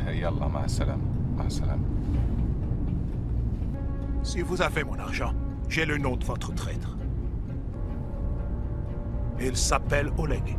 يلا مع السلامة مع السلامة. Si vous avez mon argent, j'ai le nom de votre traître. Il s'appelle Oleg.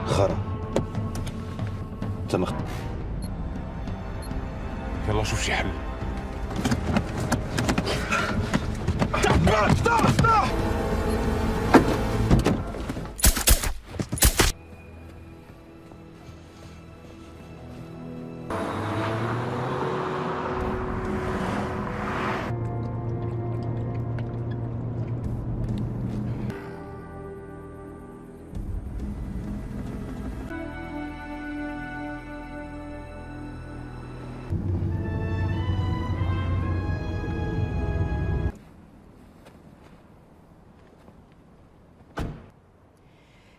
خرا تم. يلا شوف شي حل.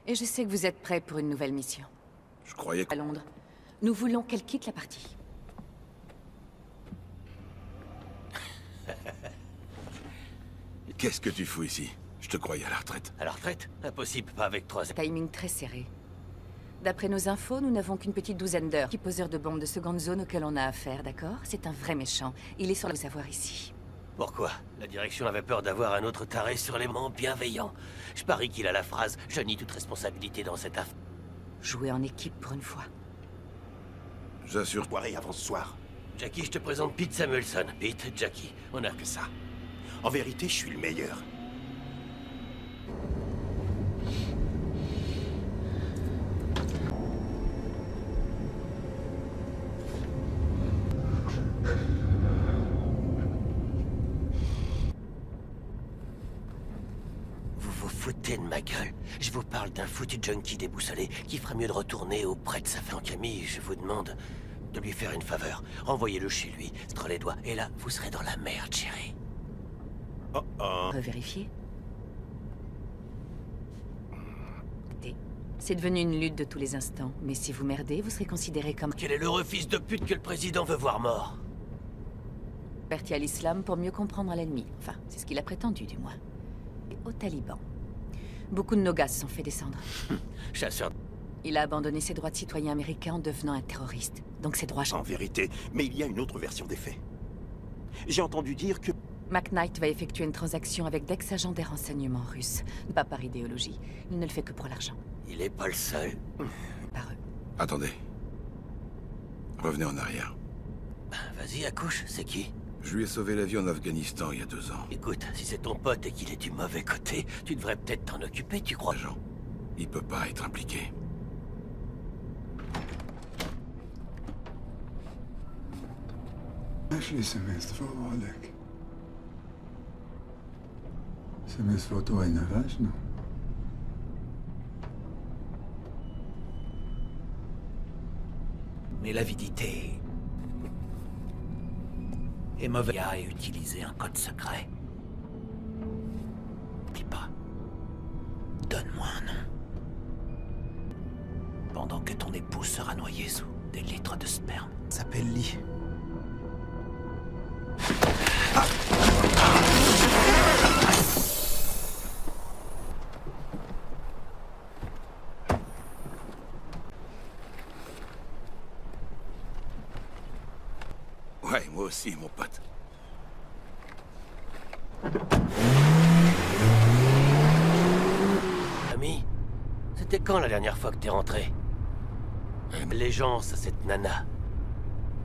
Et je sais que vous êtes prêts pour une nouvelle mission. Je croyais que... À Londres, nous voulons qu'elle quitte la partie. Qu'est-ce que tu fous ici? Je te croyais à la retraite. À la retraite? Impossible, pas avec 3 ans. Timing très serré. D'après nos infos, nous n'avons qu'une petite douzaine d'heures. Qui poseur de bombes de seconde zone auquel on a affaire, d'accord? C'est un vrai méchant. Il est sur le savoir ici. Pourquoi? La direction avait peur d'avoir un autre taré sur les monts bienveillant. Je parie qu'il a la phrase « Je nie toute responsabilité dans cette affaire ». Jouer en équipe pour une fois. J'assure, soirée avant ce soir. Jackie, je te présente Pete Samuelson. Pete, Jackie, on a Que ça. En vérité, je suis le meilleur. Vous vous foutez de ma gueule. Je vous parle d'un foutu junkie déboussolé qui ferait mieux de retourner auprès de sa femme Camille. Je vous demande de lui faire une faveur. Renvoyez-le chez lui, entre les doigts. Et là, vous serez dans la merde, chérie. Revérifier. C'est devenu une lutte de tous les instants. Mais si vous merdez, vous serez considéré comme... Quel est l'heureux fils de pute que le président veut voir mort? converti à l'islam pour mieux comprendre l'ennemi. Enfin, c'est ce qu'il a prétendu, du moins. Et aux talibans. Beaucoup de nos gars se sont fait descendre. Chasseur. Il a abandonné ses droits de citoyen américain en devenant un terroriste. Donc ses droits... En vérité, mais il y a une autre version des faits. J'ai entendu dire que... McKnight va effectuer une transaction avec d'ex-agents des renseignements russes. Pas par idéologie. Il ne le fait que pour l'argent. Il est pas le seul. Par eux. Attendez. Revenez en arrière. Vas-y, accouche, c'est qui? Je lui ai sauvé la vie en Afghanistan il y a 2 ans. Écoute, si c'est ton pote et qu'il est du mauvais côté, tu devrais peut-être t'en occuper, tu crois? Agent, il peut pas être impliqué. ماشي semestwo, Oleg. Semestwo to jest ważne. Mais l'avidité est mauvaise à utiliser un code secret. Dis pas. Donne-moi un nom. Pendant que ton épouse sera noyée sous des litres de sperme. S'appelle Lee. Ouais, moi aussi, mon pote. Ami, c'était quand la dernière fois que t'es rentré? Allégeance à cette nana.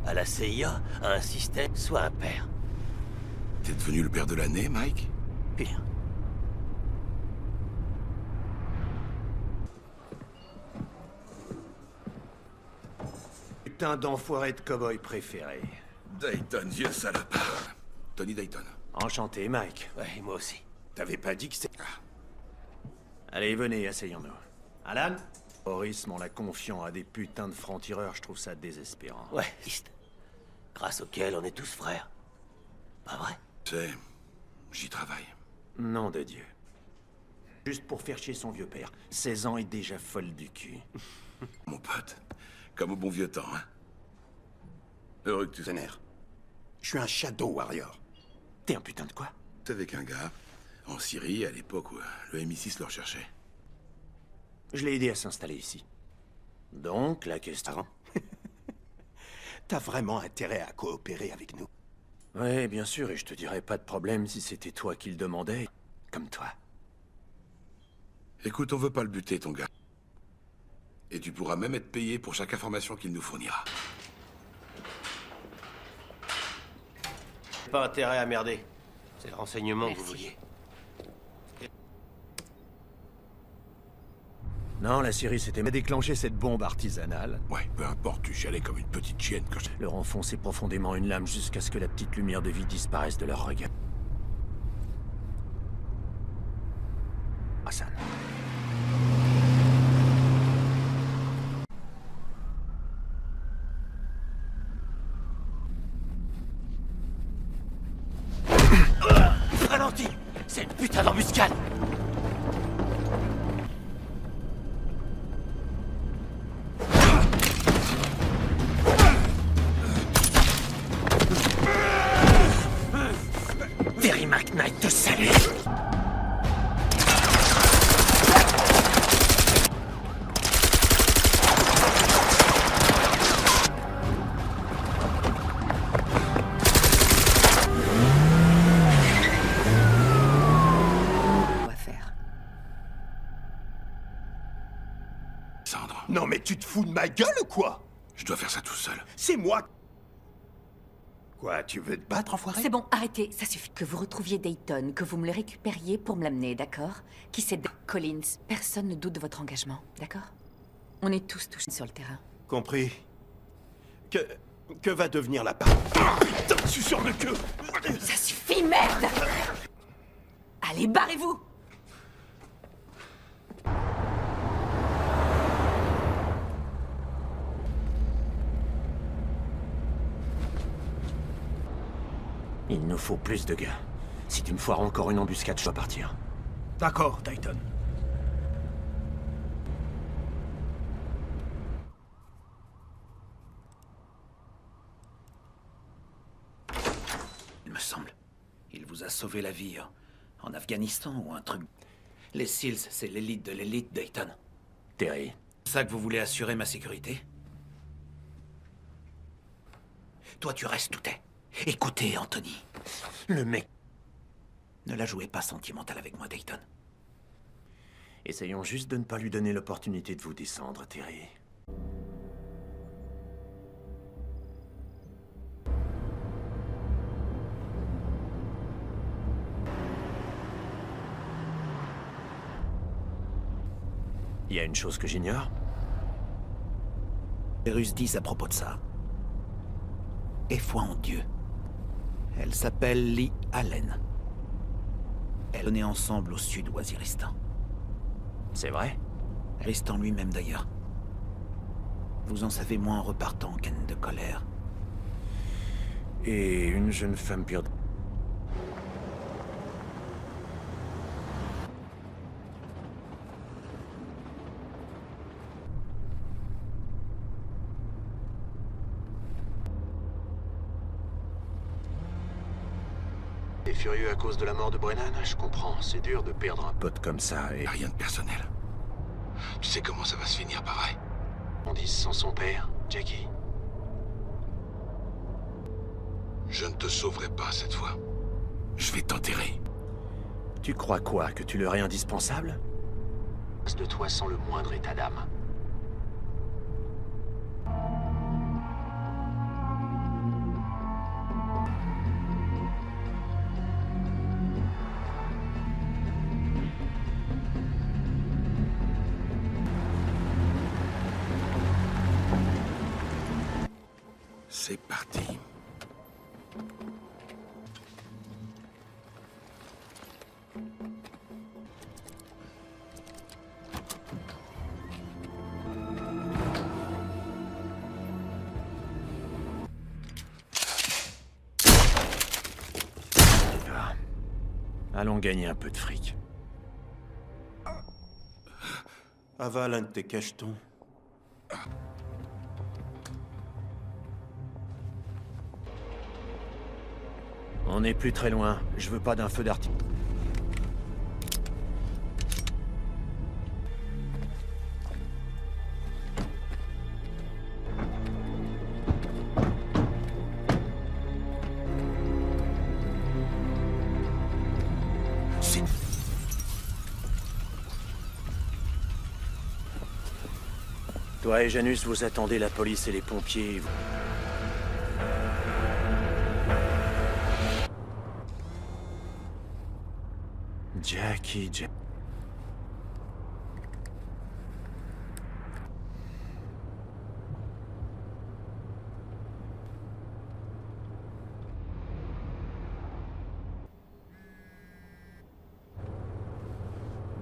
À la CIA, à un système, soit un père. T'es devenu le père de l'année, Mike? Pire. Putain d'enfoiré de cow-boy préféré. Dayton, vieux salopard. Tony Dayton. Enchanté, Mike. Ouais, moi aussi. T'avais pas dit que c'était... Allez, venez, asseyons-nous. Alan? Boris m'en l'a confiant à des putains de francs-tireurs, je trouve ça désespérant. Ouais, triste. Grâce auquel on est tous frères. Pas vrai? C'est... J'y travaille. Nom de Dieu. Juste pour faire chier son vieux père. 16 ans et déjà folle du cul. Mon pote. Comme au bon vieux temps, hein. Heureux que tu sois. Je suis un Shadow Warrior. T'es un putain de quoi? T'es avec un gars, en Syrie, à l'époque où le MI6 le recherchait. Je l'ai aidé à s'installer ici. Donc, la question... T'as vraiment intérêt à coopérer avec nous. Ouais, bien sûr, et je te dirais pas de problème si c'était toi qui le demandais. Comme toi. Écoute, on veut pas le buter, ton gars. Et tu pourras même être payé pour chaque information qu'il nous fournira. Pas intérêt à merder. C'est le renseignement que vous Merci. vouliez. Non, la Syrie s'était déclenché cette bombe artisanale. Ouais, peu importe, tu chialais comme une petite chienne quand je... Leur enfoncer profondément une lame jusqu'à ce que la petite lumière de vie disparaisse de leur regard. Hassan. Ralentis! C'est une putain d'embuscade! Terry McKnight te salue! On va faire. Sandre, Non mais tu te fous de ma gueule ou quoi? je dois faire ça tout seul. C'est moi. Quoi, tu veux te battre, enfoiré? C'est bon, arrêtez, ça suffit. Que vous retrouviez Dayton, que vous me le récupériez pour me l'amener, d'accord? Qui c'est Collins? Personne ne doute de votre engagement, d'accord? On est tous touchés sur le terrain. Compris. Que va devenir la part? Putain, suceur de queue! Ça suffit, merde! Allez, barrez-vous! Il nous faut plus de gars. Si tu me foires encore une embuscade, je dois partir. D'accord, Dayton. Il me semble. Il vous a sauvé la vie en Afghanistan ou un truc. Les SEALs, c'est l'élite de l'élite, Dayton. Terry, C'est ça que vous voulez assurer ma sécurité? Toi, tu restes tout est. Écoutez, Anthony. le mec... Ne la jouez pas sentimentale avec moi, Dayton. Essayons juste de ne pas lui donner l'opportunité de vous descendre, Terry. Il y a une chose que j'ignore. Les Russes disent à propos de ça. Aie foi en Dieu. Elle s'appelle Lee Allen. Elle est née ensemble au sud Waziristan. C'est vrai? Ristan lui-même d'ailleurs. Vous en savez moins en repartant qu'Anne de colère. Et une jeune femme pure... T'es furieux à cause de la mort de Brennan? Je comprends, c'est dur de perdre un pote comme ça et... Rien de personnel. Tu sais comment ça va se finir, pareil. On dit sans son père, Jackie. Je ne te sauverai pas cette fois. Je vais t'enterrer. Tu crois quoi? Que tu leur es indispensable? De toi sans le moindre état d'âme. C'est parti. Allons gagner un peu de fric. Avale un de tes cachetons. On n'est plus très loin. Je veux pas d'un feu d'artifice. Toi et Janus, vous attendez la police et les pompiers. Jackie.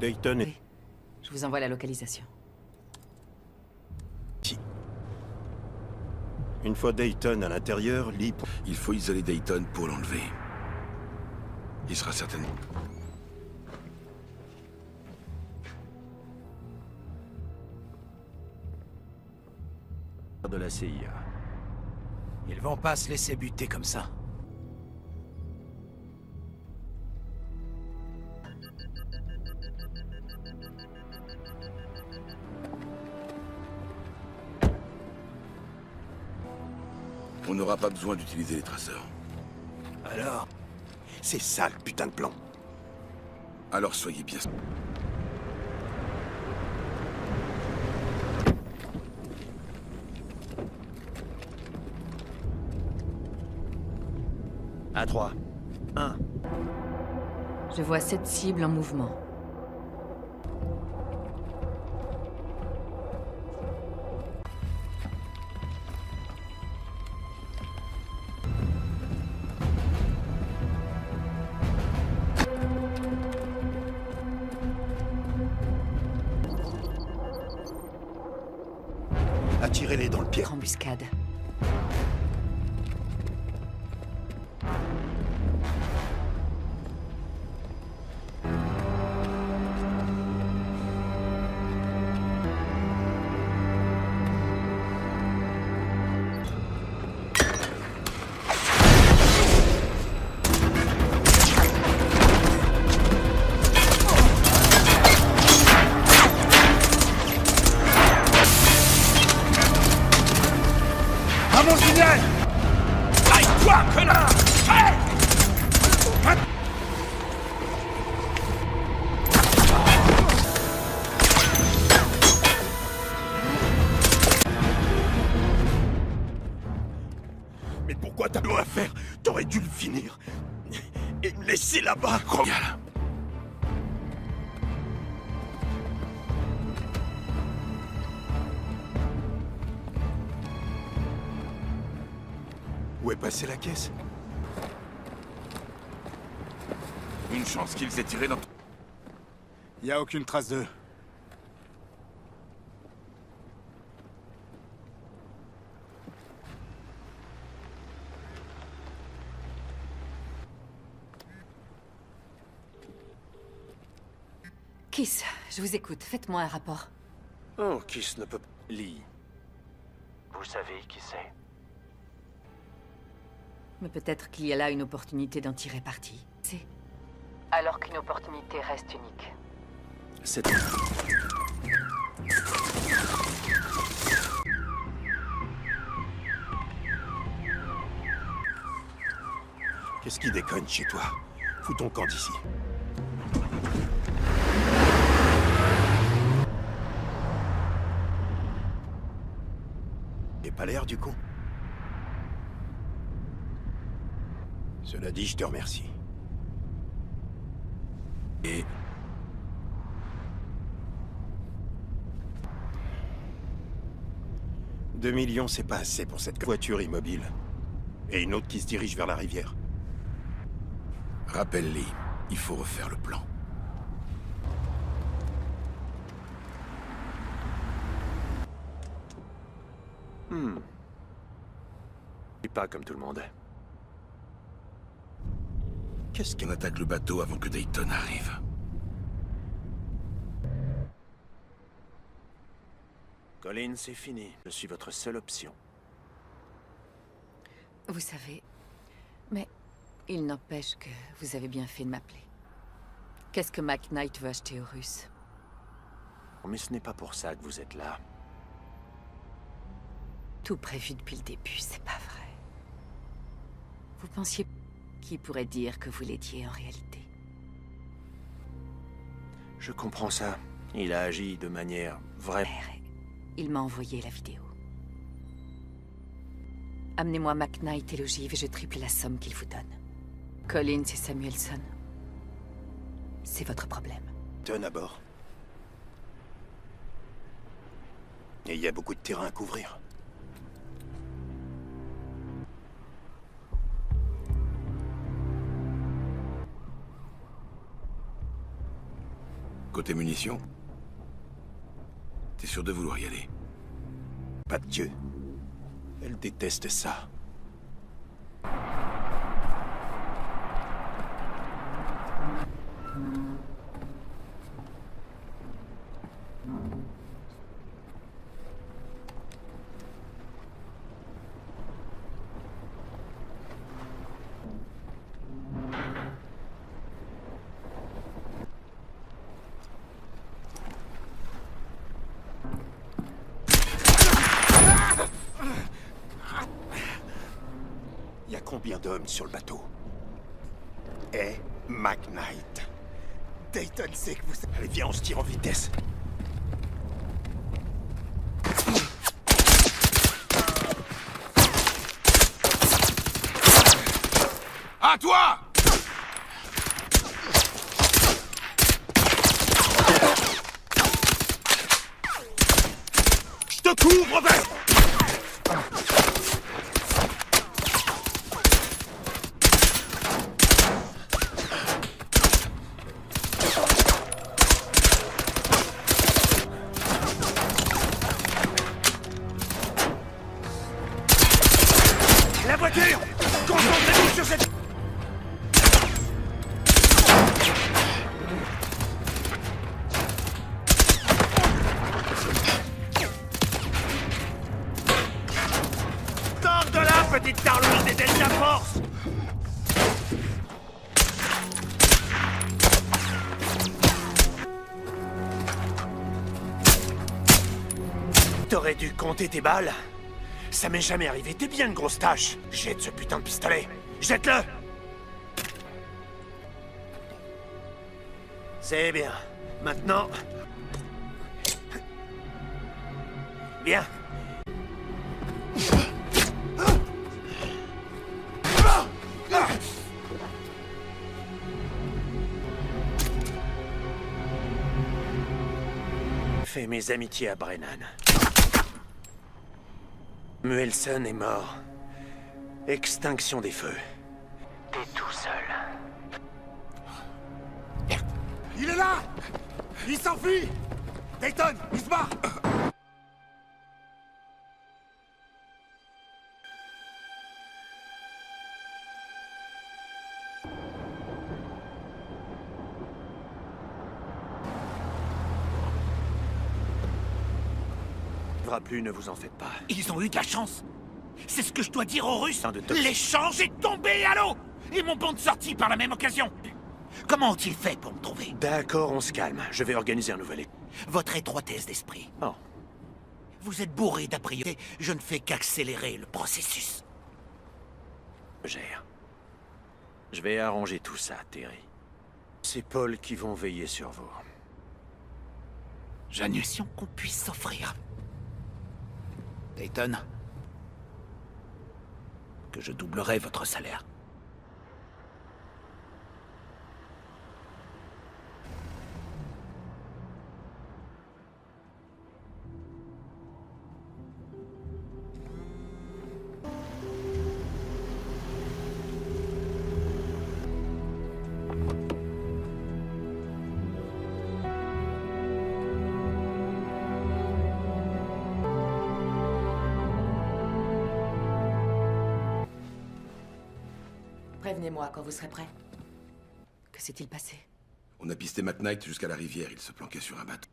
Dayton est... Oui. Je vous envoie la localisation. Une fois Dayton à l'intérieur, Lee... Il faut isoler Dayton pour l'enlever. Il sera certainement... De la CIA. Ils vont pas se laisser buter comme ça. On n'aura pas besoin d'utiliser les traceurs. Alors? C'est ça le putain de plan. Alors soyez bien... À 3. 1. Je vois 7 cibles en mouvement. Attirez-les dans le pied. Embuscade. Mais pourquoi t'as à faire? T'aurais dû le finir. Et me laisser là-bas. Royal. Où est passée la caisse? Une chance qu'ils aient tiré dans... Y a aucune trace d'eux. Kiss, je vous écoute. Faites-moi un rapport. Oh, Kiss ne peut... Lee. Vous savez qui c'est? Mais peut-être qu'il y a là une opportunité d'en tirer parti. C'est... Alors qu'une opportunité reste unique. C'est... Qu'est-ce qui déconne chez toi? Fous ton camp d'ici. J'ai pas l'air du con. Cela dit, je te remercie. Et 2 millions, c'est pas assez pour cette voiture immobile. Et une autre qui se dirige vers la rivière. rappelle-les, il faut refaire le plan. Je suis pas comme tout le monde. Qu'est-ce On attaque le bateau avant que Dayton arrive. Colin, c'est fini. Je suis votre seule option. Vous savez, mais il n'empêche que vous avez bien fait de m'appeler. Qu'est-ce que McKnight veut acheter aux Russes? Mais ce n'est pas pour ça que vous êtes là. Tout prévu depuis le début, c'est pas vrai. Vous pensiez... Qui pourrait dire que vous l'aidiez en réalité? Je comprends ça. Il a agi de manière vraie. Il m'a envoyé la vidéo. Amenez-moi McKnight et l'ogive et je triple la somme qu'il vous donne. Collins et Samuelson. C'est votre problème. Donne à bord. Et il y a beaucoup de terrain à couvrir. Côté munitions, t'es sûr de vouloir y aller? Pas de Dieu. Elle déteste ça. Il y a combien d'hommes sur le bateau? Et McKnight. Dayton sait que vous... Allez, viens, on se tire en vitesse. À toi! Je te couvre, Robert! La voiture! Concentrez-vous sur cette... Sors de là, petite tarlouse des Delta Force! T'aurais dû compter tes balles. Ça m'est jamais arrivé, t'es bien une grosse tâche. Jette ce putain de pistolet. Jette-le! C'est bien. Maintenant... Bien. Fais mes amitiés à Brennan. Muelson est mort. Extinction des feux. T'es tout seul. Il est là! Il s'enfuit! Dayton, il se barre! Il ne plus, ne vous en faites pas. Ils ont eu de la chance. C'est ce que je dois dire aux Russes. De te- L'échange est tombé à l'eau. Et mon bon de sortie par la même occasion. Comment ont-ils fait pour me trouver? D'accord, on se calme. Je vais organiser un nouvel Votre étroitesse d'esprit. Oh. Vous êtes bourré d'a priori. Je ne fais qu'accélérer le processus. Gère. Je vais arranger tout ça, Terry. C'est Paul qui vont veiller sur vous. J'annule qu'on puisse s'offrir. Dayton. Que je doublerai votre salaire. Prévenez-moi quand vous serez prêt. Que s'est-il passé? On a pisté McKnight jusqu'à la rivière. Il se planquait sur un bateau.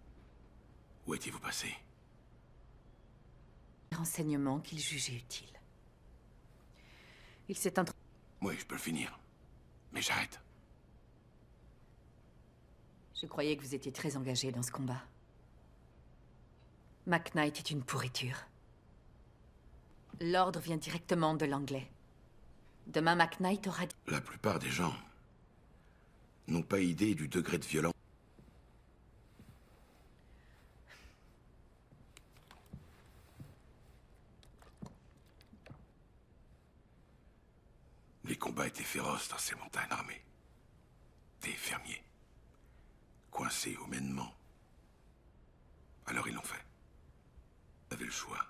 Où étiez-vous passé? Renseignements qu'il jugeait utiles. Il s'est introduit. Oui, je peux le finir. Mais j'arrête. Je croyais que vous étiez très engagé dans ce combat. McKnight est une pourriture. L'ordre vient directement de l'anglais. Demain, McKnight aura... La plupart des gens n'ont pas idée du degré de violence. Les combats étaient féroces dans ces montagnes armées. Des fermiers, coincés humainement. Alors ils l'ont fait. Vous avez le choix.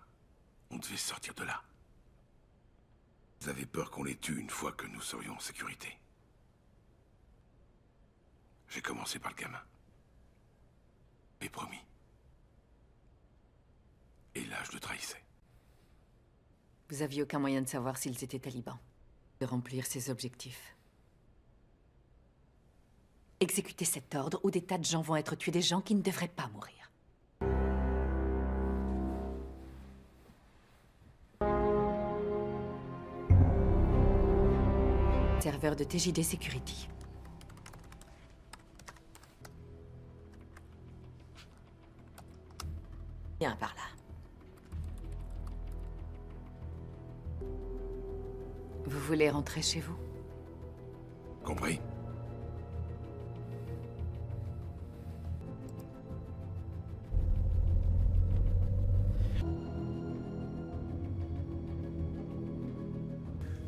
On devait sortir de là. Vous avez peur qu'on les tue une fois que nous serions en sécurité. J'ai commencé par le gamin. Et promis. Et là, je le trahissais. Vous aviez aucun moyen de savoir s'ils étaient talibans. De remplir ses objectifs. Exécutez cet ordre ou des tas de gens vont être tués, des gens qui ne devraient pas mourir. Serveur de TJD Security. Viens par là. Vous voulez rentrer chez vous? Compris?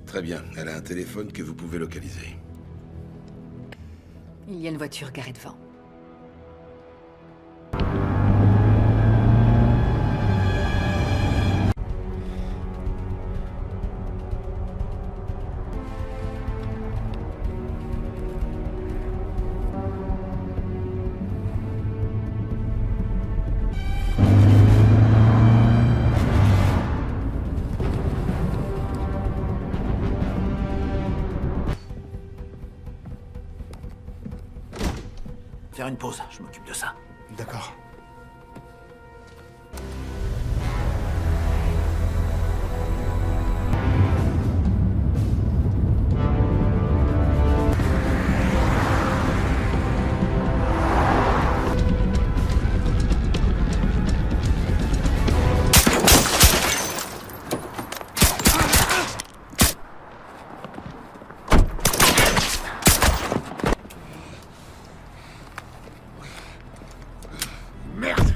Très bien. Elle a un téléphone que vous pouvez localiser. Il y a une voiture garée devant. Faire une pause, je m'occupe de ça. D'accord. Merde!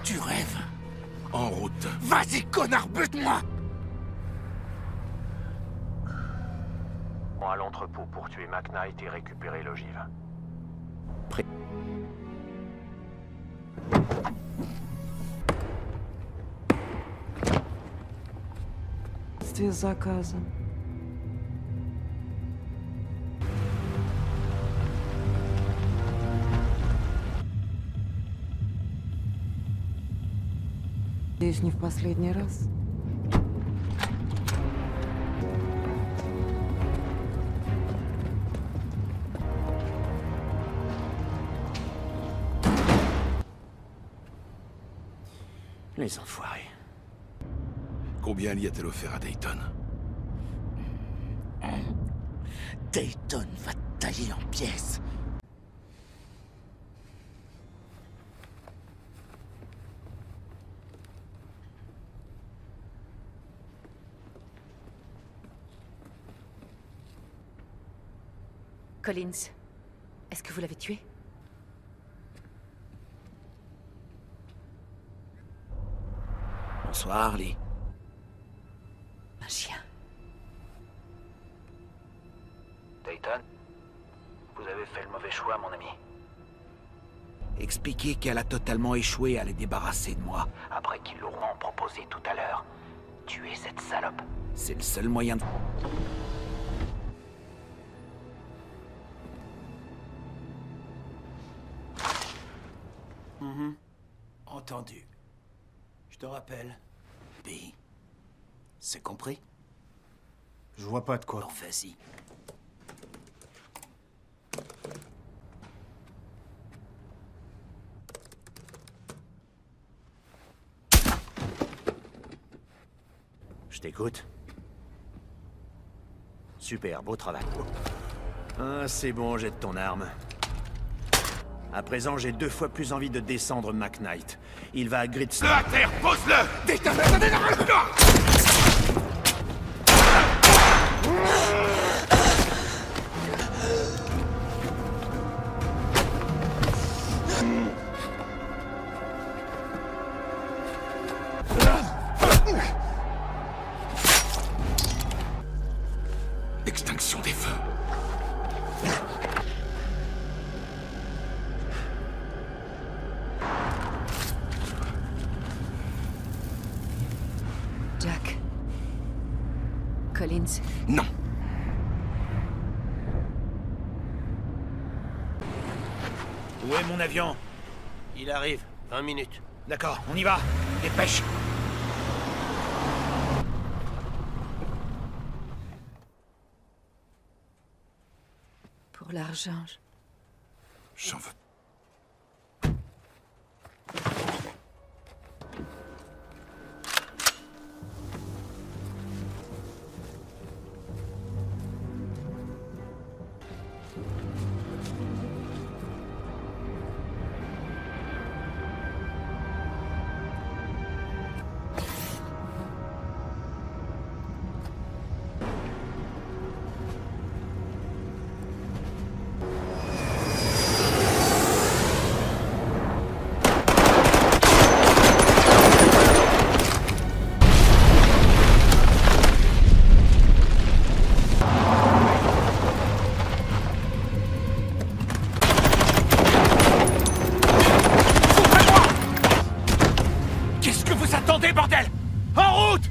Tu rêves? En route. Vas-y, connard, bute-moi! À l'entrepôt pour tuer McKnight et récupérer l'ogive. С заказом. Надеюсь, не в последний раз. Les enfoirés. Combien Lee a-t-elle offert à Dayton? Dayton va te tailler en pièces. Collins, est-ce que vous l'avez tué? Bonsoir, Lee. Un chien. Dayton, vous avez fait le mauvais choix, mon ami. Expliquez qu'elle a totalement échoué à les débarrasser de moi. Après qu'ils l'auront proposé tout à l'heure, tuer cette salope. C'est le seul moyen de... Entendu. Je te rappelle. B. C'est compris? Je vois pas de quoi. Bon, vas-y. Je t'écoute. Super, beau travail. Ah, c'est bon, jette ton arme. À présent, j'ai 2 fois plus envie de descendre McKnight. Il va à Gridstone. Le à terre, pose-le! Dayton, Extinction des feux. Jack. Collins. Non. Où est mon avion? Il arrive. 20 minutes. D'accord, on y va. Dépêche. Pour l'argent, J'en veux. Qu'est-ce que vous attendez, bordel? En route!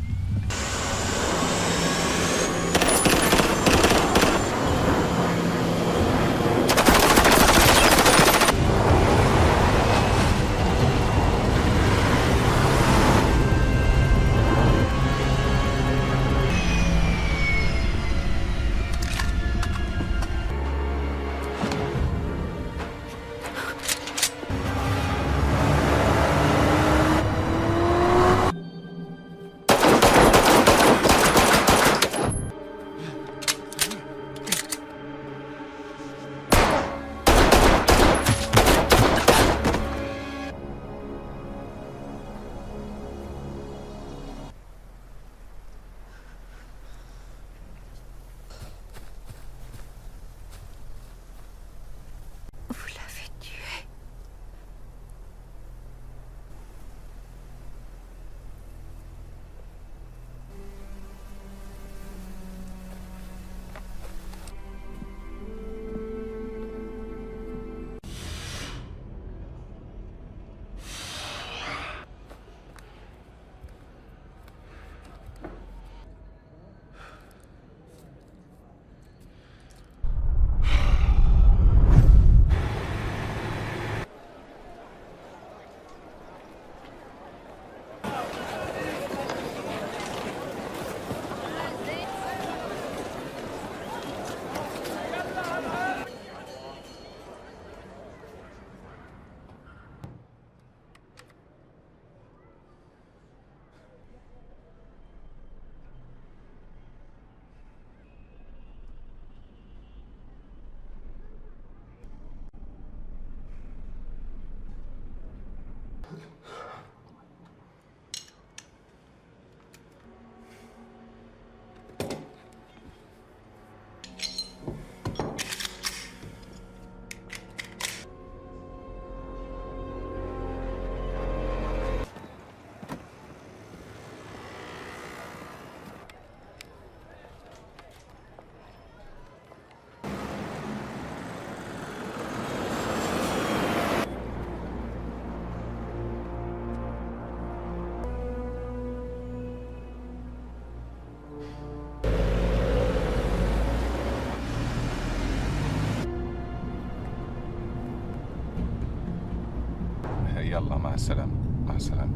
يلا مع السلامة مع السلامة.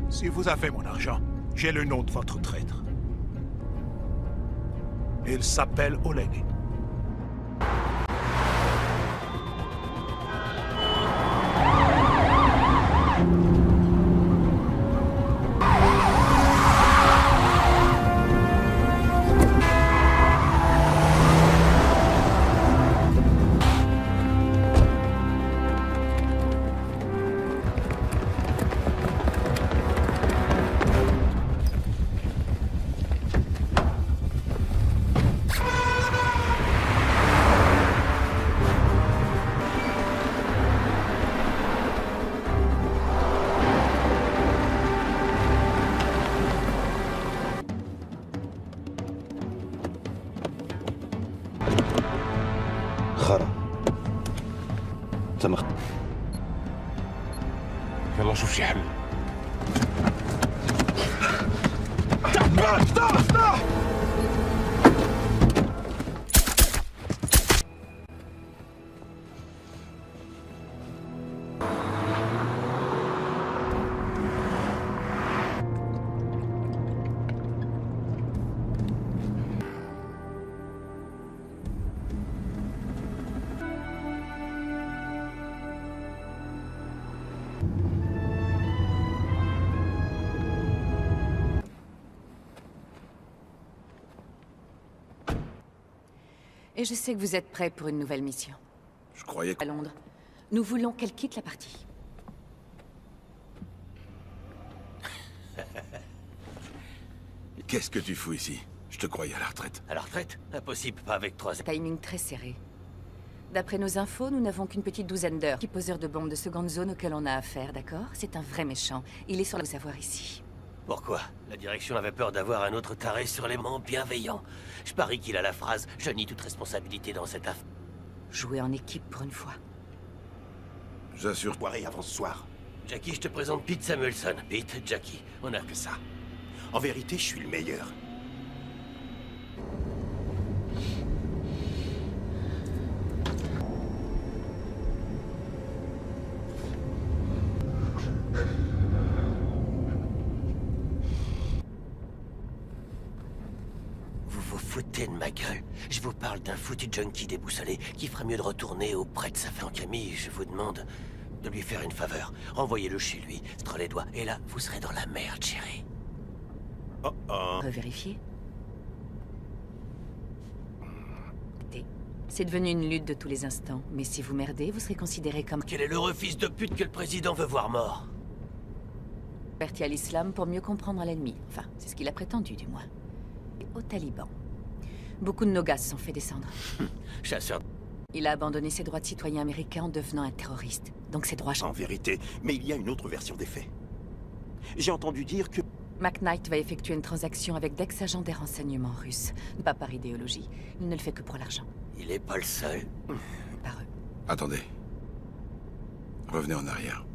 Si vous avez mon argent, j'ai le nom de votre traître. Il s'appelle Oleg. خرا تم يلا شوف شي حل. Et je sais que vous êtes prêts pour une nouvelle mission. Je croyais À que... Londres, nous voulons qu'elle quitte la partie. Qu'est-ce que tu fous ici? Je te croyais à la retraite. À la retraite? Impossible, pas avec 3... Timing très serré. D'après nos infos, nous n'avons qu'une petite douzaine d'heures. Petit poseur de bombes de seconde zone auquel on a affaire, d'accord? C'est un vrai méchant. Il est sur le savoir ici. Pourquoi? La direction avait peur d'avoir un autre taré sur les mains bienveillant. Je parie qu'il a la phrase « Je nie toute responsabilité dans cette affaire ». Jouer en équipe pour une fois. J'assure... Soirée avant ce soir. Jackie, je te présente Pete Samuelson. Pete, Jackie, on a que ça. En vérité, je suis le meilleur. Vous vous foutez de ma gueule. Je vous parle d'un foutu junkie déboussolé qui ferait mieux de retourner auprès de sa femme Camille. Je vous demande de lui faire une faveur. Renvoyez-le chez lui, entre les doigts. Et là, vous serez dans la merde, chérie. Oh oh. Revérifier. C'est devenu une lutte de tous les instants. Mais si vous merdez, vous serez considéré comme Quel est l'heureux fils de pute que le président veut voir mort? converti à l'islam pour mieux comprendre l'ennemi. Enfin, c'est ce qu'il a prétendu, du moins. Et aux talibans. Beaucoup de nos gars se sont fait descendre. Chasseur. Il a abandonné ses droits de citoyen américain en devenant un terroriste. Donc ses droits... En vérité, mais il y a une autre version des faits. J'ai entendu dire que... McKnight va effectuer une transaction avec d'ex-agents des renseignements russes. Pas par idéologie. Il ne le fait que pour l'argent. Il est pas le seul. Par eux. Attendez. Revenez en arrière.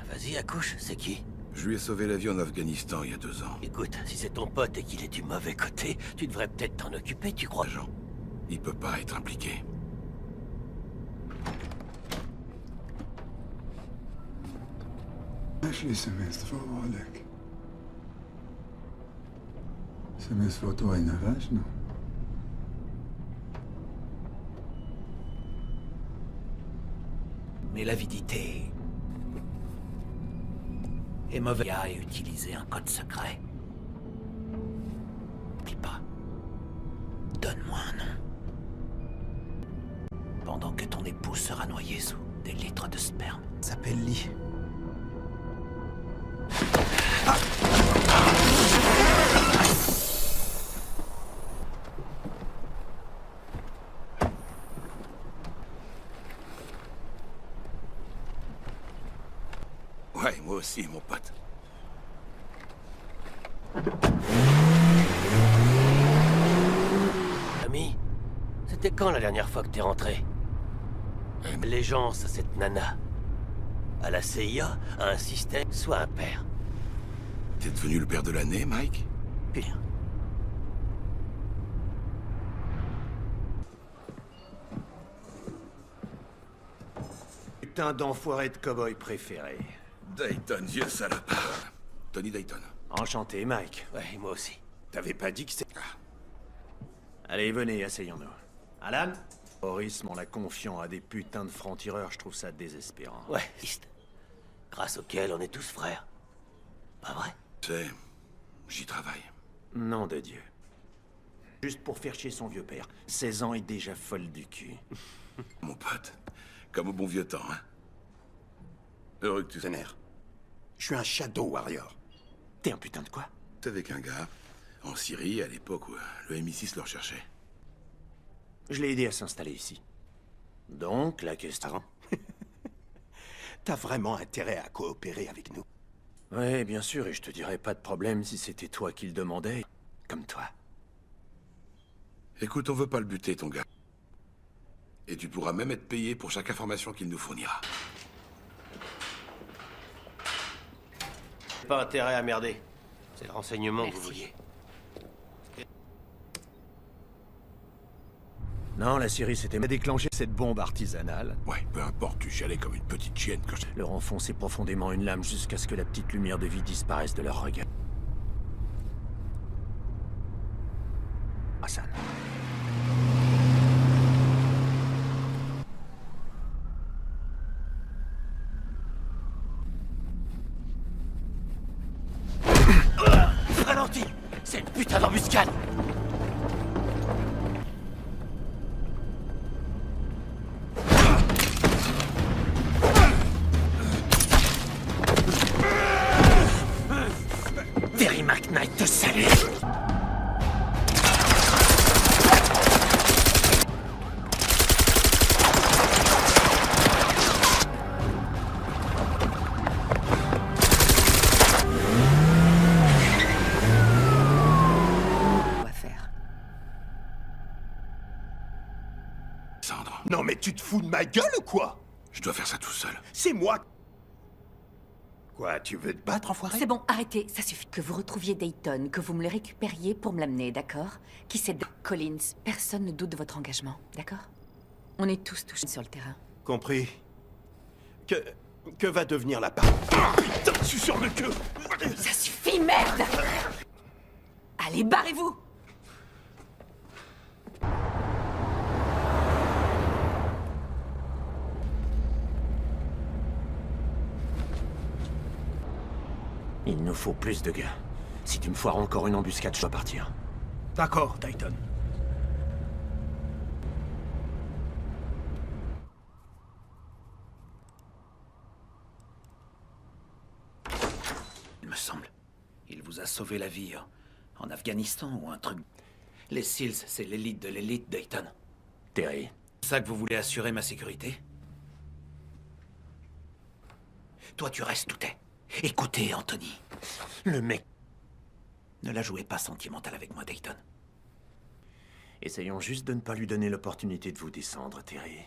Vas-y, accouche, c'est qui? Je lui ai sauvé la vie en Afghanistan il y a 2 ans. Écoute, si c'est ton pote et qu'il est du mauvais côté, tu devrais peut-être t'en occuper, tu crois? Agent, il peut pas être impliqué. ماشي سمستر عليك سمستر توينا غاشنا Mais l'avidité est mauvaise à utiliser un code secret. N'oublie pas. Donne-moi un nom. Pendant que ton épouse sera noyée sous Des litres de sperme. S'appelle Lee. Ouais, moi aussi, mon pote. Ami, c'était quand la dernière fois que t'es rentré? Allégeance à cette nana. À la CIA, à un système, soit un père. T'es devenu le père de l'année, Mike? Pire. Putain d'enfoiré de cow-boy préféré. Dayton, vieux salopard. Tony Dayton. Enchanté, Mike. Ouais, moi aussi. T'avais pas dit que c'est... Allez, venez, asseyons-nous. Alan? Boris m'en l'a confiant à des putains de francs-tireurs, je trouve ça désespérant. Ouais, triste. Grâce auquel on est tous frères. Pas vrai? C'est... j'y travaille. Nom de Dieu. Juste pour faire chier son vieux père. 16 ans et déjà folle du cul. Mon pote. Comme au bon vieux temps, hein. Heureux que tu Vénère. Je suis un Shadow Warrior. T'es un putain de quoi? T'es avec un gars, en Syrie, à l'époque où le MI6 le recherchait. Je l'ai aidé à s'installer ici. Donc, la question... T'as vraiment intérêt à coopérer avec nous. Ouais, bien sûr, et je te dirais pas de problème si c'était toi qui le demandais. Comme toi. Écoute, on veut pas le buter, ton gars. Et tu pourras même être payé pour chaque information qu'il nous fournira. Pas intérêt à merder. C'est le renseignement que Merci. vous vouliez. Non, la Syrie s'était déclenché cette bombe artisanale. Ouais, peu importe, tu chialais comme une petite chienne quand je... Leur enfoncer profondément une lame jusqu'à ce que la petite lumière de vie disparaisse de leur regard. Hassan. Ralentis! C'est une putain d'embuscade! Terry McKnight te salue! On va faire. Sandre, Non mais tu te fous de ma gueule ou quoi? je dois faire ça tout seul. C'est moi. Quoi, tu veux te battre, enfoiré? C'est bon, arrêtez, ça suffit. Que vous retrouviez Dayton, que vous me le récupériez pour me l'amener, d'accord? Qui c'est Collins? Personne ne doute de votre engagement, d'accord? On est tous touchés sur le terrain. Compris. Que va devenir la part? Ah, putain, je suis sur le queue. Ça suffit, merde! Allez, barrez-vous! Il nous faut plus de gars. Si tu me foires encore une embuscade, je dois partir. D'accord, Dayton. Il me semble. Il vous a sauvé la vie en Afghanistan ou un truc. Les SEALs, c'est l'élite de l'élite, Dayton. Terry. C'est ça que vous voulez assurer ma sécurité? Toi, tu restes tout est. Écoutez, Anthony. Le mec... Ne la jouez pas sentimentale avec moi, Dayton. Essayons juste de ne pas lui donner l'opportunité de vous descendre, Terry.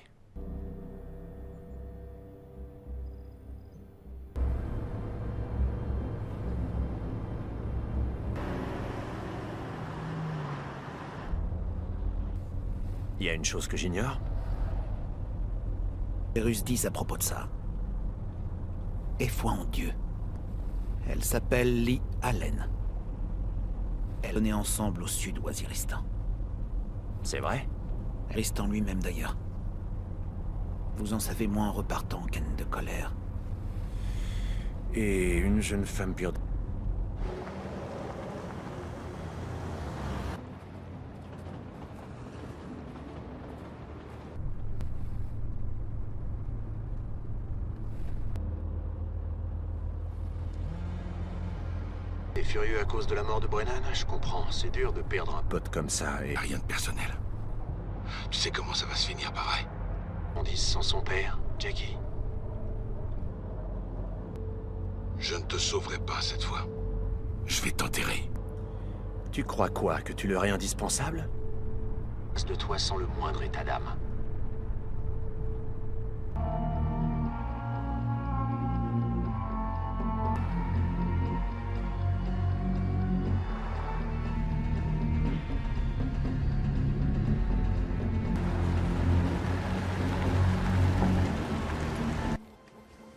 Il y a une chose que j'ignore. Les Russes disent à propos de ça. Aie foi en Dieu. Elle s'appelle Lee Allen. Elle est ensemble au sud Waziristan. C'est vrai? Ristan lui-même d'ailleurs. Vous en savez moins en repartant qu'Anne de colère. Et une jeune femme pure... furieux à cause de la mort de Brennan? Je comprends, c'est dur de perdre un pote comme ça et... Rien de personnel. Tu sais comment ça va se finir, pareil. On dit sans son père, Jackie. Je ne te sauverai pas cette fois. Je vais t'enterrer. Tu crois quoi? Que tu leur es indispensable? De toi sans le moindre état d'âme.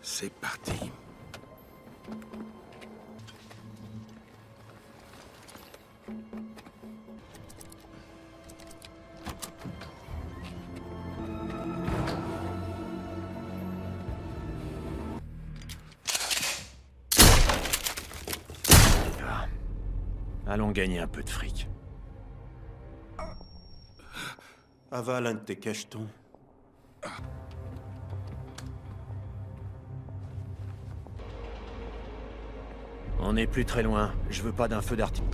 C'est parti. Allons gagner un peu de fric. Avale un de tes cachetons. On n'est plus très loin. Je veux pas d'un feu d'artifice.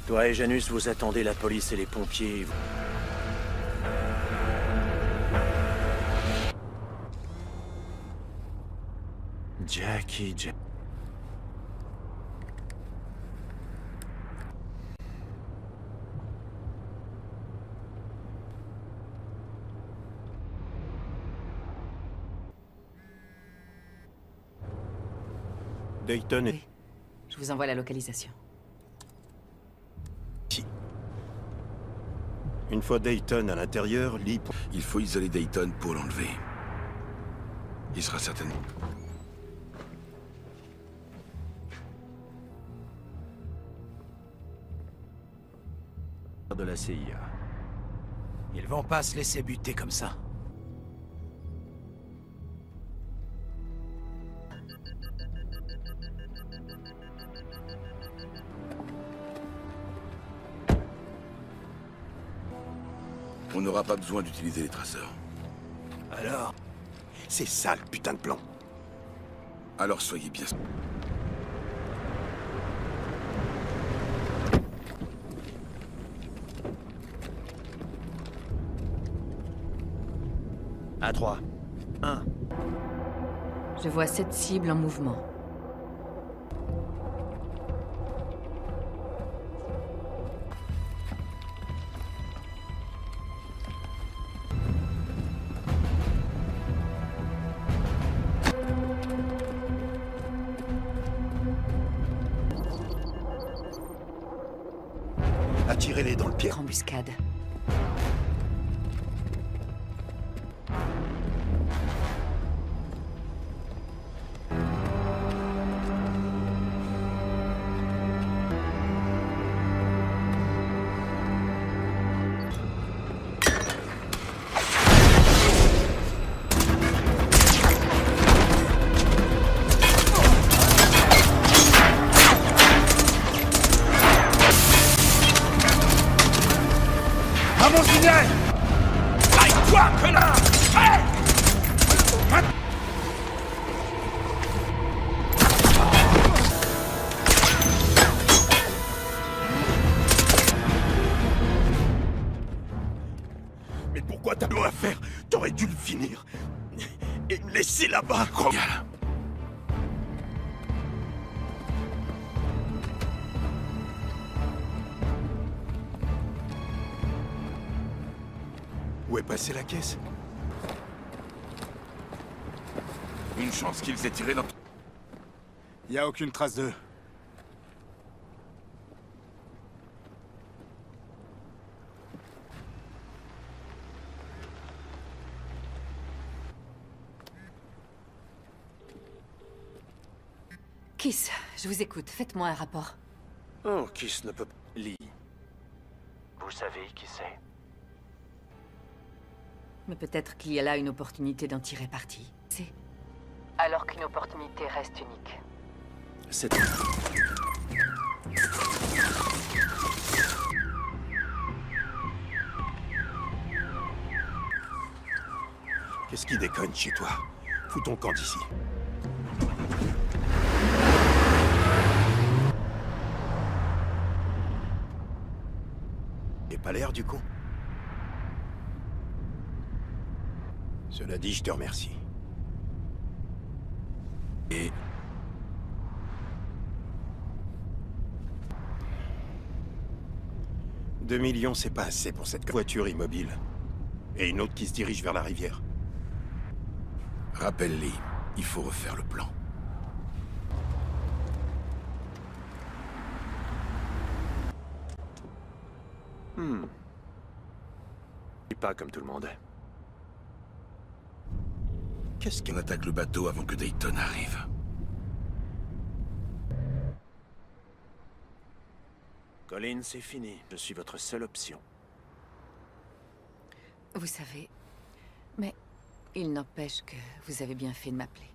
Toi et Janus, vous attendez la police et les pompiers. Jackie, Dayton est... Oui. Je vous envoie la localisation. Une fois Dayton à l'intérieur, Lee... Il faut isoler Dayton pour l'enlever. Il sera certainement... de la CIA. Ils vont pas se laisser buter comme ça. On n'aura pas besoin d'utiliser les traceurs. Alors? C'est ça le putain de plan. Alors soyez bien... À 3. 1. Je vois 7 cibles en mouvement. Attirez-les dans le pied. Embuscade. À mon signal! Aïe-toi, connard! Hey! Mais pourquoi t'as l'eau à faire? T'aurais dû le finir. Et me laisser là-bas. Incroyable. Où est passée la caisse? Une chance qu'ils aient tiré dans... Y a aucune trace d'eux. Kiss, je vous écoute. Faites-moi un rapport. Oh, Kiss ne peut pas... Lee. Vous savez qui c'est? Mais peut-être qu'il y a là une opportunité d'en tirer parti. C'est... Alors qu'une opportunité reste unique. C'est... Qu'est-ce qui déconne chez toi? Fous ton camp d'ici. J'ai pas l'air du con. Cela dit, je te remercie. Et... 2 millions, c'est pas assez pour cette voiture immobile. Et une autre qui se dirige vers la rivière. Rappelle-les, il faut refaire le plan. Je suis pas comme tout le monde. Qu'est-ce qu'on attaque le bateau avant que Dayton arrive? Colin, c'est fini. Je suis votre seule option. Vous savez... Mais il n'empêche que vous avez bien fait de m'appeler.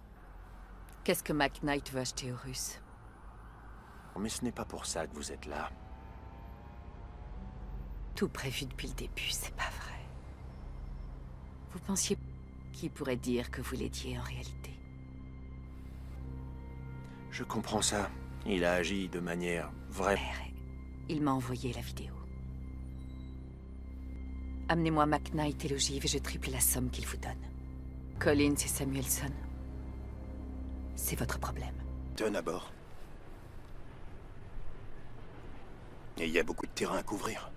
Qu'est-ce que McKnight veut acheter aux Russes? Mais ce n'est pas pour ça que vous êtes là. Tout prévu depuis le début, c'est pas vrai. Vous pensiez... Qui pourrait dire que vous l'aidiez en réalité? Je comprends ça. Il a agi de manière vraie. Il m'a envoyé la vidéo. Amenez-moi McKnight et l'ogive et je triple la somme qu'il vous donne. Collins et Samuelson. C'est votre problème. Donne à bord. Et il y a beaucoup de terrain à couvrir.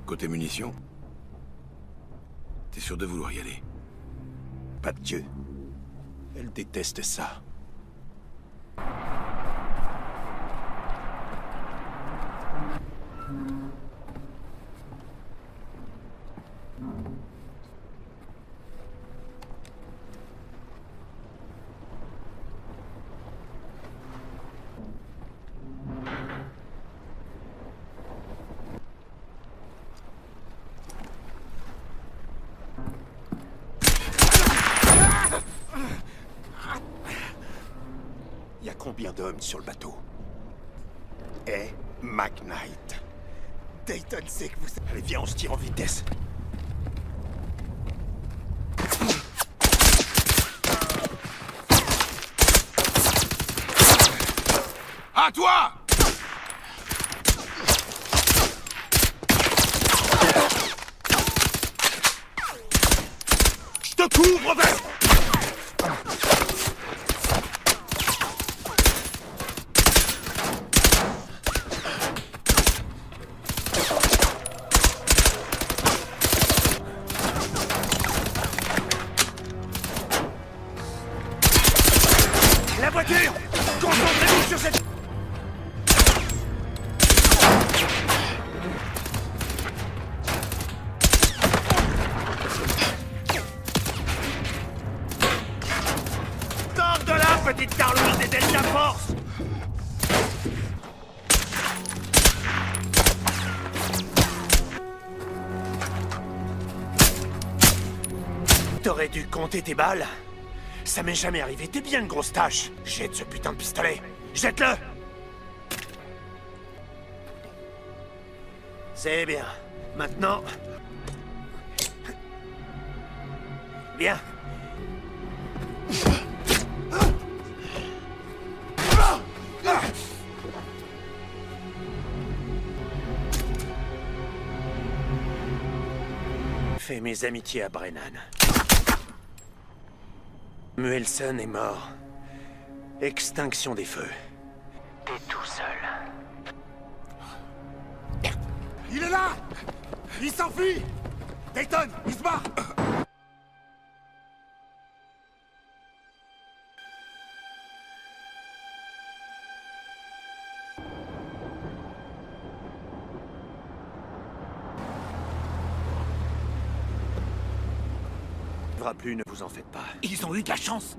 Côté munitions, t'es sûr de vouloir y aller? Pas de Dieu. Elle déteste ça. Il y a combien d'hommes sur le bateau? Et McKnight. Dayton sait que vous... Allez, viens, on se tire en vitesse. À toi! Je te couvre, Robert! La voiture! Concentrez-vous sur cette... Tente de là, petite Carlouise des Delta Force! T'aurais dû compter tes balles. Ça m'est jamais arrivé, t'es bien une grosse tâche. Jette ce putain de pistolet. Jette-le! C'est bien. Maintenant... Bien. Fais mes amitiés à Brennan. Samuelson est mort. Extinction des feux. T'es tout seul. Il est là! Il s'enfuit! Dayton, il se barre! Plus, ne vous en faites pas. Ils ont eu de la chance.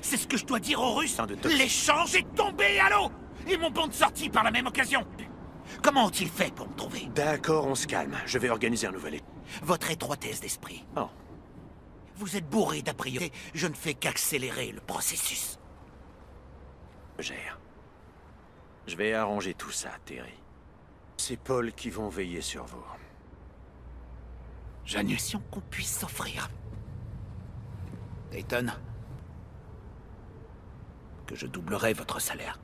C'est ce que je dois dire aux Russes. De L'échange est tombé à l'eau. Et mon bon de sortie par la même occasion. Comment ont-ils fait pour me trouver? D'accord, on se calme. Je vais organiser un nouvel Votre étroitesse d'esprit. Oh. Vous êtes bourré d'a priori. Je ne fais qu'accélérer le processus. Gère. Je vais arranger tout ça, Terry. C'est Paul qui vont veiller sur vous. J'admission qu'on puisse s'offrir. Dayton, que je doublerai votre salaire.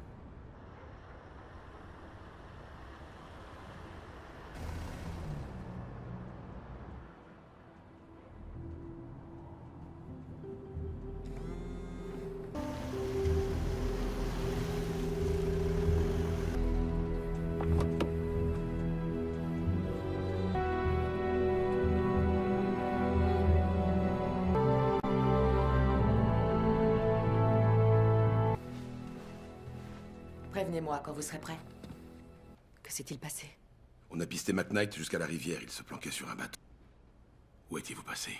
Prévenez-moi quand vous serez prêt. Que s'est-il passé? On a pisté McKnight jusqu'à la rivière. Il se planquait sur un bateau. Où étiez-vous passé?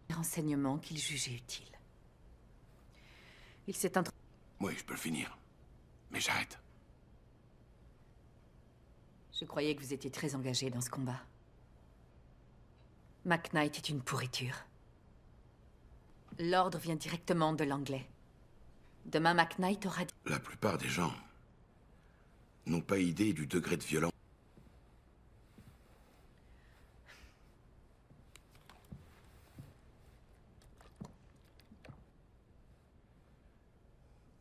Les renseignements qu'il jugeait utiles. Il s'est introduit. Oui, je peux le finir. Mais j'arrête. Je croyais que vous étiez très engagé dans ce combat. McKnight est une pourriture. L'ordre vient directement de l'anglais. Demain, McKnight aura... La plupart des gens n'ont pas idée du degré de violence.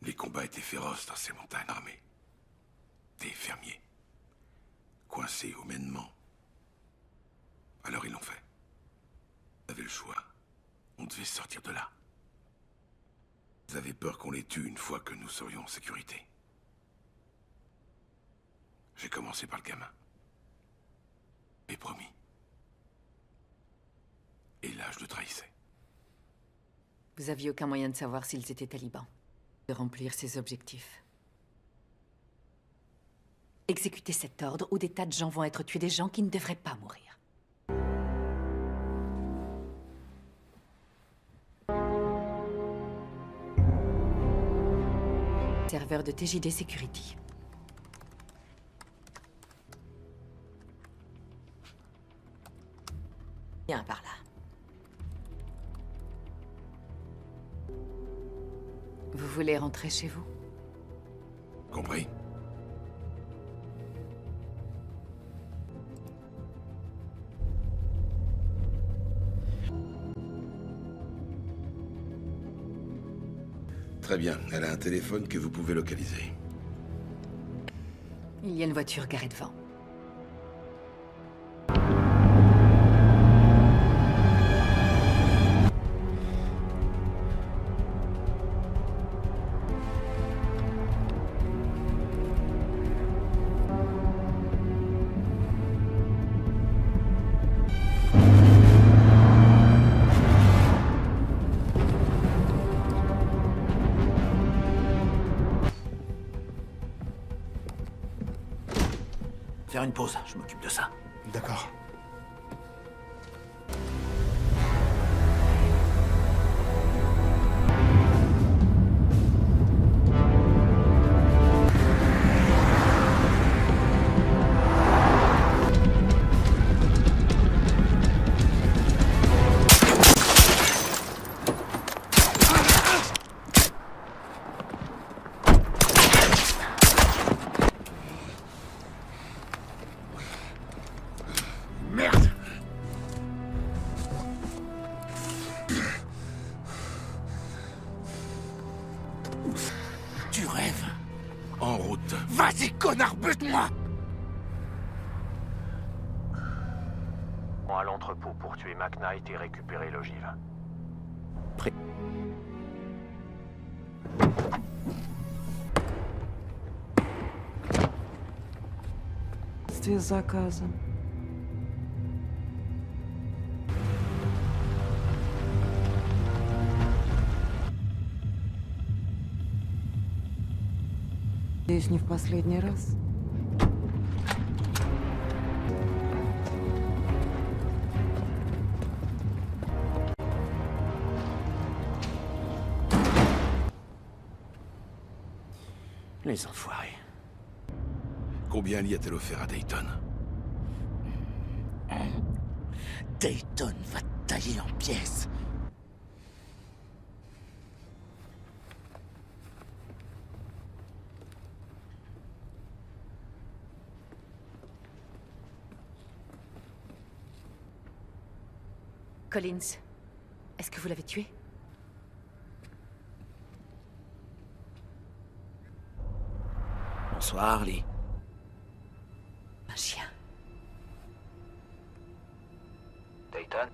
Les combats étaient féroces dans ces montagnes armées. Des fermiers, coincés humainement. Alors ils l'ont fait. Ils avaient le choix. On devait sortir de là. Ils avaient peur qu'on les tue une fois que nous serions en sécurité. J'ai commencé par le gamin. Et promis. Et là, je le trahissais. Vous aviez aucun moyen de savoir s'ils étaient talibans. De remplir ses objectifs. Exécutez cet ordre ou des tas de gens vont être tués, des gens qui ne devraient pas mourir. Serveur de TJD Security. Viens par là. Vous voulez rentrer chez vous? Compris? Très bien. Elle a un téléphone que vous pouvez localiser. Il y a une voiture garée devant. Faire une pause, je m'occupe de ça. D'accord. Merde! Tu rêves? En route. Vas-y, connard, bute-moi! À l'entrepôt pour tuer McKnight et récupérer l'ogive. С заказом. Надеюсь, не в последний раз. Les enfoirés. Combien Lee a-t-elle offert à Dayton? Dayton va te tailler en pièces. Collins, est-ce que vous l'avez tué? Bonsoir, Lee. Un chien. Dayton,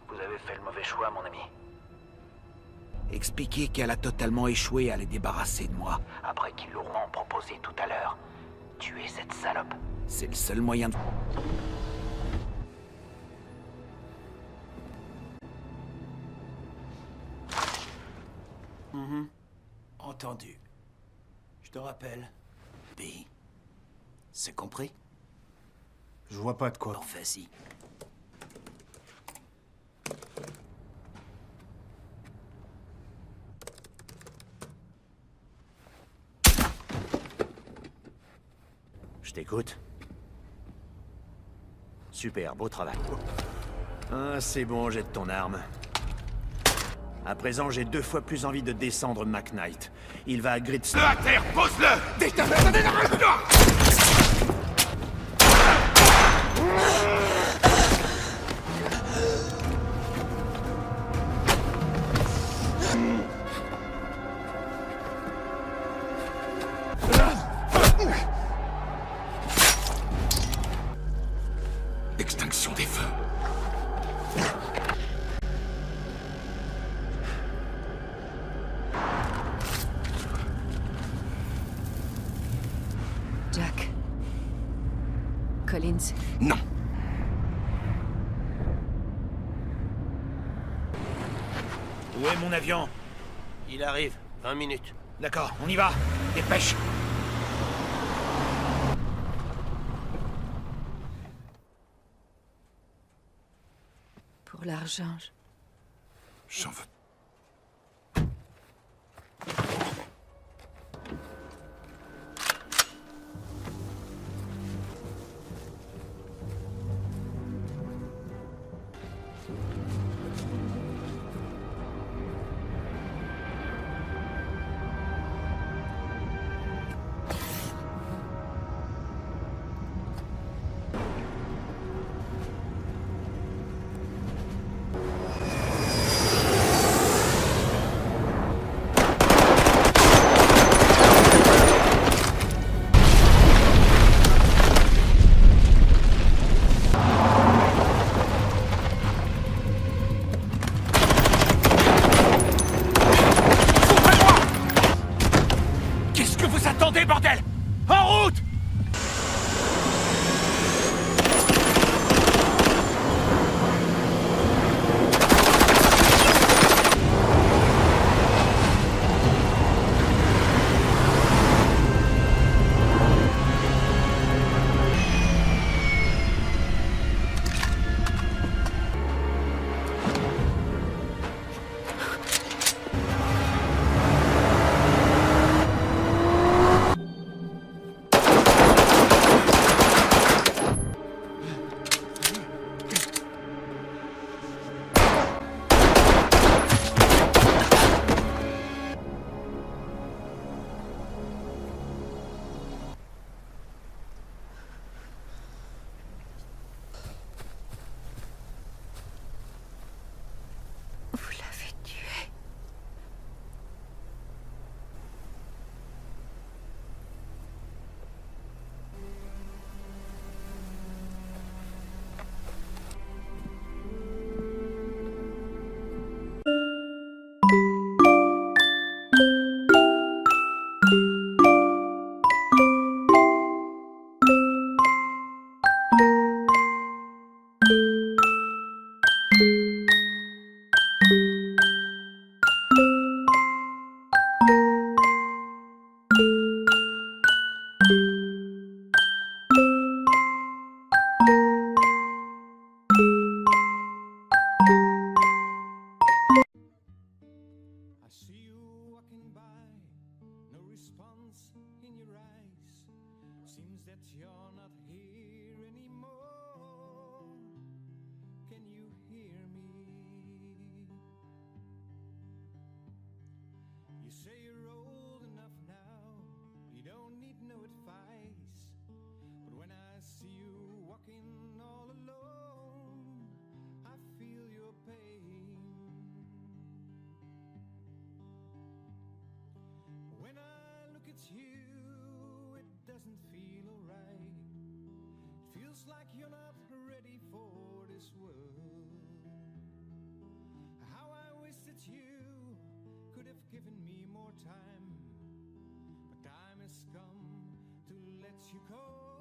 vous avez fait le mauvais choix, mon ami. Expliquez qu'elle a totalement échoué à les débarrasser de moi. Après qu'ils l'auront proposé tout à l'heure. Tuer cette salope. C'est le seul moyen de... Entendu. Je te rappelle. B. C'est compris? Je vois pas de quoi. Bon, vas-y. Je t'écoute. Super, beau travail. Ah, c'est bon, jette ton arme. À présent, j'ai 2 fois plus envie de descendre McKnight. Il va à Gridstone. Le à terre, pose-le! Dayton! Extinction des feux. Jack. Collins. Non. Où est mon avion? Il arrive. 20 minutes. D'accord, on y va. Dépêche. Pour l'argent, J'en veux. Qu'est-ce que vous attendez, bordel? En route! vous l'avez tué. it's you, it doesn't feel alright. It feels like you're not ready for this world. How I wish that you could have given me more time. But time has come to let you go.